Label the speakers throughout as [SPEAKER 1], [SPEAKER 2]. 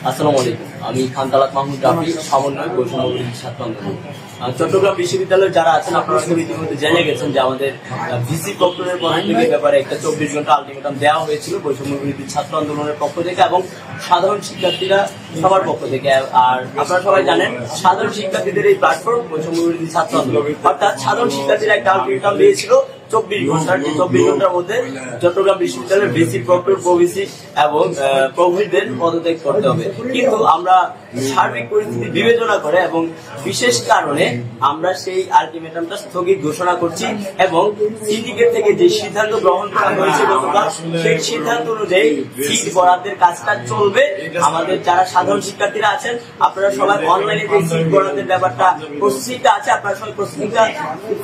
[SPEAKER 1] আসসালামু আলাইকুম। আমি খান তালাত মাহমুদ রাফি, সমন্বয় বৈষম্য বিরোধী ছাত্র আন্দোলন। চট্টগ্রাম বিশ্ববিদ্যালয়ের যারা আছেন আপনারা সব ইতিমধ্যে জেনে গেছেন যে আমাদের ভিসি প্রক্টরের পক্ষ থেকে ব্যাপারে একটা 24 ঘন্টা আলটিমেটাম দেওয়া হয়েছিল বৈষম্য বিরোধী ছাত্র আন্দোলনের পক্ষ থেকে এবং সাধারণ শিক্ষার্থীরা সবার পক্ষ থেকে। আর আপনারা সবাই জানেন সাধারণ শিক্ষার্থীদের এই প্ল্যাটফর্ম বৈষম্য বিরোধী ছাত্র আন্দোলন, অর্থাৎ সাধারণ শিক্ষার্থীরা একটা আলটিমেটাম দিয়েছিল 24 ঘন্টার। এই 24 ঘন্টার মধ্যে চট্টগ্রাম বিশ্ববিদ্যালয়ের ভিসি প্রক্টর প্রভিসি এবং প্রভৃতিদের পদত্যাগ করতে হবে। কিন্তু আমরা সার্বিক পরিস্থিতি বিবেচনা করে এবং বিশেষ কারণে আমরা সেই আলটিমেটামটা স্থগিত ঘোষণা করছি এবং সিন্ডিকেট থেকে যে সিদ্ধান্ত গ্রহণ করা হয়েছে গতকাল, সেই সিদ্ধান্ত অনুযায়ী সিট বরাদ্দের কাজটা চলবে। আমাদের যারা সাধারণ শিক্ষার্থীরা আছেন আপনারা সবাই অনলাইনে যে সিট বরাদ্দের ব্যাপারটা প্রসেসিংটা আছে, আপনারা সবাই প্রসেসিংটা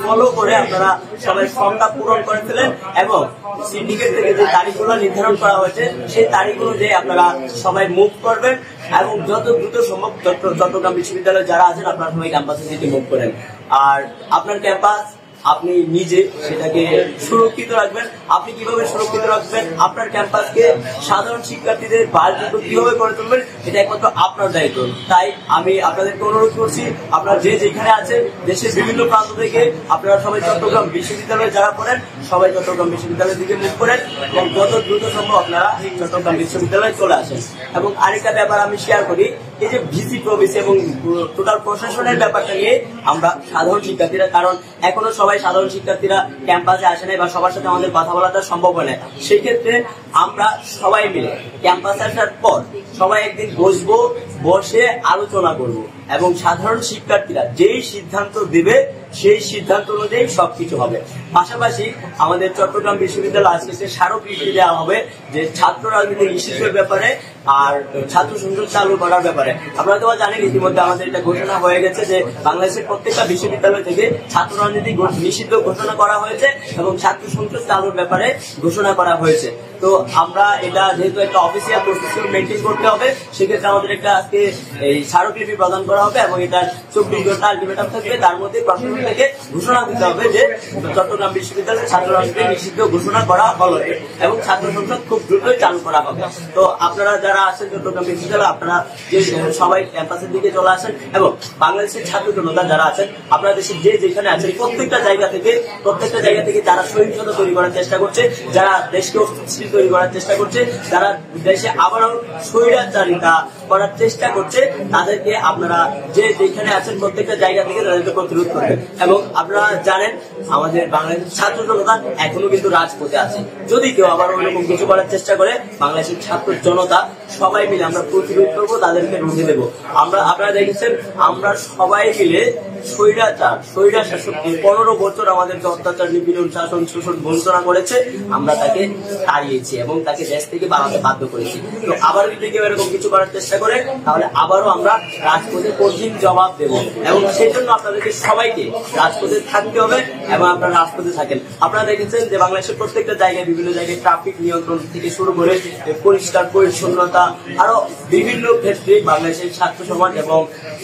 [SPEAKER 1] ফলো করে আপনারা সবাই ফর্মটা পূরণ করে ফেলেন এবং সিন্ডিকেট থেকে যে তারিখগুলো নির্ধারণ করা হয়েছে সেই তারিখ অনুযায়ী আপনারা সবাই মুভ করবেন এবং যত দ্রুত সম্ভব চট্টগ্রাম বিশ্ববিদ্যালয়ে যারা আছেন আপনারা সবাই ক্যাম্পাসে যেতে মুভ করেন। আর আপনার ক্যাম্পাস আপনি নিজে সেটাকে সুরক্ষিত রাখবেন। আপনি কিভাবে সুরক্ষিত রাখবেন, আপনার ক্যাম্পাসকে সাধারণ শিক্ষার্থীদের বাসযোগ্য কিভাবে করে তুলবেন, এটা একমাত্র আপনার দায়িত্ব। তাই আমি আপনাদেরকে অনুরোধ করছি, আপনারা যে যেখানে আছেন দেশের বিভিন্ন প্রান্ত থেকে আপনারা সবাই চট্টগ্রাম বিশ্ববিদ্যালয়ে যারা পড়েন সবাই চট্টগ্রাম বিশ্ববিদ্যালয়ের দিকে মুভ করেন এবং যত দ্রুত সম্ভব আপনারা চট্টগ্রাম বিশ্ববিদ্যালয়ে চলে আসেন। এবং আরেকটা ব্যাপার আমি শেয়ার করি, এই যে ভিসি প্রভিসি এবং টোটাল প্রশাসনের ব্যাপারটা নিয়ে আমরা সাধারণ শিক্ষার্থীরা, কারণ এখনো সবাই সাধারণ শিক্ষার্থীরা ক্যাম্পাসে আসে নাই বা সবার সাথে আমাদের কথা বলাটা সম্ভব হয় না, সেই ক্ষেত্রে আমরা সবাই মিলে ক্যাম্পাসে আসার পর সবাই একদিন বসবো, বসে আলোচনা করব এবং সাধারণ শিক্ষার্থীরা যেই সিদ্ধান্ত দেবে সেই সিদ্ধান্ত অনুযায়ী সবকিছু হবে। পাশাপাশি আমাদের চট্টগ্রাম বিশ্ববিদ্যালয় আজকে স্মারকলিপি দেওয়া হবে যে ছাত্র রাজনীতি নিষিদ্ধের ব্যাপারে আর ছাত্র সংসদ চালু করার ব্যাপারে। আপনারা তো জানেন ইতিমধ্যে আমাদের এটা ঘোষণা হয়ে গেছে যে বাংলাদেশের প্রত্যেকটা বিশ্ববিদ্যালয় থেকে ছাত্র রাজনীতি নিষিদ্ধ ঘোষণা করা হয়েছে এবং ছাত্র সংসদ চালুর ব্যাপারে ঘোষণা করা হয়েছে। তো আমরা এটা যেহেতু একটা অফিসিয়াল প্রসিডিউর মেনটেন করতে হবে, সেক্ষেত্রে আমাদের একটা আজকে এই স্মারকলিপি প্রদান করা হবে এবং এটা 24 ঘন্টা আলটিমেটাম থাকবে। তার মধ্যে প্রশাসন থেকে ঘোষণা দিতে হবে যে চট্টগ্রাম বিশ্ববিদ্যালয়ের ছাত্র রাজনীতি নিষিদ্ধ ঘোষণা করা হলো এবং ছাত্র সংসদ খুব দ্রুতই চালু করা হবে। তো আপনারা যারা আছেন চট্টগ্রাম বিশ্ববিদ্যালয় আপনারা যে সবাই ক্যাম্পাসের দিকে চলে আসেন এবং বাংলাদেশের ছাত্র জনতা যারা আছেন আপনারা দেশের যে যেখানে আছেন প্রত্যেকটা জায়গা থেকে যারা সহিংসতা তৈরি করার চেষ্টা করছে, যারা দেশকে অস্থিতিশীল তৈরি করার চেষ্টা করছে, যারা দেশে আবারও স্বৈরাচারিতা করার চেষ্টা করছে, তাদেরকে আপনারা যে যেখানে আছেন প্রত্যেকটা জায়গা থেকে তাদেরকে প্রতিরোধ করবেন। এবং আপনারা জানেন আমাদের বাংলাদেশের ছাত্র জনতা এখনো কিন্তু রাজপথে আছে। যদি কেউ আবার ওইরকম কিছু করার চেষ্টা করে বাংলাদেশের ছাত্র জনতা সবাই মিলে আমরা প্রতিরোধ করবো, তাদেরকে রুখে দেবো। আপনারা দেখেছেন আমরা সবাই মিলে স্বৈর শাসক 15 বছর আমাদেরকে অত্যাচার, নিপীড়ন, শাসন, শোষণ, বঞ্চনা করেছে, আমরা তাকে তাড়িয়েছি এবং তাকে দেশ থেকে পালাতে বাধ্য করেছি। তো আবার যদি কেউ এরকম কিছু করার চেষ্টা করে তাহলে আবারও আমরা রাজপথে কঠিন জবাব দেব এবং সেই জন্য আপনাদেরকে সবাইকে রাজপথে থাকতে হবে এবং আপনারা রাজপথে থাকেন। আপনারা দেখেছেন যে বাংলাদেশের প্রত্যেকটা জায়গায় বিভিন্ন জায়গায় ট্রাফিক নিয়ন্ত্রণ থেকে শুরু করে পরিষ্কার পরিচ্ছন্নতা আরো বিভিন্ন ক্ষেত্রে বাংলাদেশের ছাত্র সমাজ এবং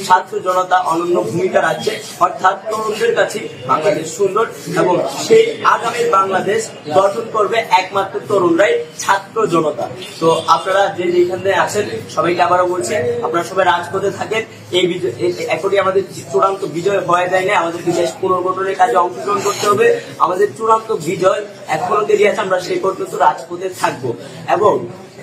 [SPEAKER 1] ছাত্র জনতা অনন্য ভূমিকা রাখছে। অর্থাৎ তরুণদের কাছে বাংলাদেশ সুন্দর এবং সেই আগামীর বাংলাদেশ গঠন করবে একমাত্র তরুণরাই, ছাত্র জনতা। তো আপনারা যে যেখানে আছেন সবাইকে আবারও বলছি আপনারা সবাই রাজপথে থাকেন। এই বিজয় এখনই আমাদের চূড়ান্ত বিজয় হয়ে যায় না, আমাদেরকে দেশ পুনর্গঠনের কাজে অংশগ্রহণ করতে হবে। আমাদের চূড়ান্ত বিজয় এখনো দেরি আছে, আমরা সেই পর্যন্ত রাজপথে থাকবো এবং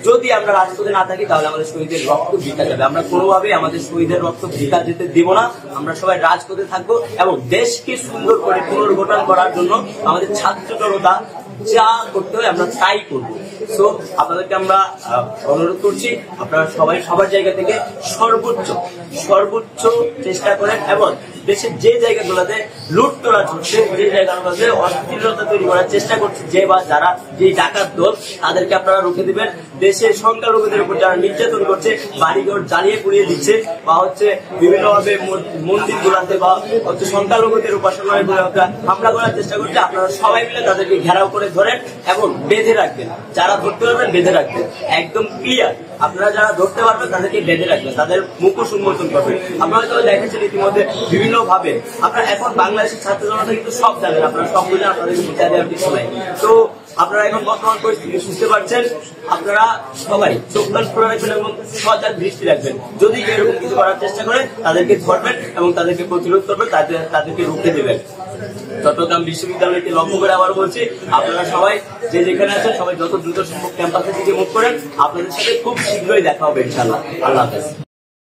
[SPEAKER 1] যদি আমরা রাজপথে না থাকি তাহলে আমাদের শহীদের রক্ত বৃথা যাবে। আমরা কোনোভাবেই আমাদের শহীদের রক্ত বৃথা যেতে দেব না। আমরা সবাই রাজপথে থাকবো এবং দেশকে সুন্দর করে পুনর্গঠন করার জন্য আমাদের ছাত্র জনতা যা করতে হয় আমরা তাই করবো। সো আপনাদেরকে আমরা অনুরোধ করছি আপনারা সবাই সবার জায়গা থেকে সর্বোচ্চ চেষ্টা করেন এবং দেশের যে জায়গাগুলোতে লুট তোলা চলছে, যে জায়গাগুলোতে অস্থিরতা তৈরি করার চেষ্টা করছে যে বা যারা যে ডাকাত দল, তাদেরকে আপনারা রুখে দিবেন। দেশের সংখ্যালঘুদের উপর যারা নির্যাতন করছে, বাড়িঘর জ্বালিয়ে পুড়িয়ে দিচ্ছে বা হচ্ছে বিভিন্নভাবে মন্দির গুলাতে বা হচ্ছে সংখ্যালঘুদের উপাসনায় হামলা করার চেষ্টা করছে, আপনারা সবাই মিলে তাদেরকে ঘেরাও করে ধরেন এবং বেঁধে রাখবেন। যারা ধরতে পারবেন বেঁধে রাখবেন, একদম ক্লিয়ার। আপনারা যারা ধরতে পারবেন তাদেরকে বেঁধে রাখবেন, তাদের মুখোশ উন্মোচন করবেন। আপনারা হয়তো দেখেছেন ইতিমধ্যে বিভিন্ন ভাবে আপনারা এখন বাংলাদেশের ছাত্র জনতা কিন্তু সব জানেন, আপনারা সব বুঝেন, আপনাদের বিচার দেওয়ার কিছু নাই। তো আপনারা এখন বর্তমান পরিস্থিতি বুঝতে পারছেন, আপনারা সবাই চোখ কান খোলা রাখবেন এবং সজাগ দৃষ্টি রাখবেন। যদি এরকম কিছু করার চেষ্টা করে তাদেরকে ধরবেন এবং তাদেরকে প্রতিরোধ করবেন, তাদেরকে রুখে দেবেন। চট্টগ্রাম বিশ্ববিদ্যালয়কে লক্ষ্য করে আবার বলছি, আপনারা সবাই যে যেখানে আছেন সবাই যত দ্রুত সম্ভব ক্যাম্পাসের দিকে মুভ করেন। আপনাদের সাথে খুব শীঘ্রই দেখা হবে ইনশাআল্লাহ। আল্লাহ হাফেজ।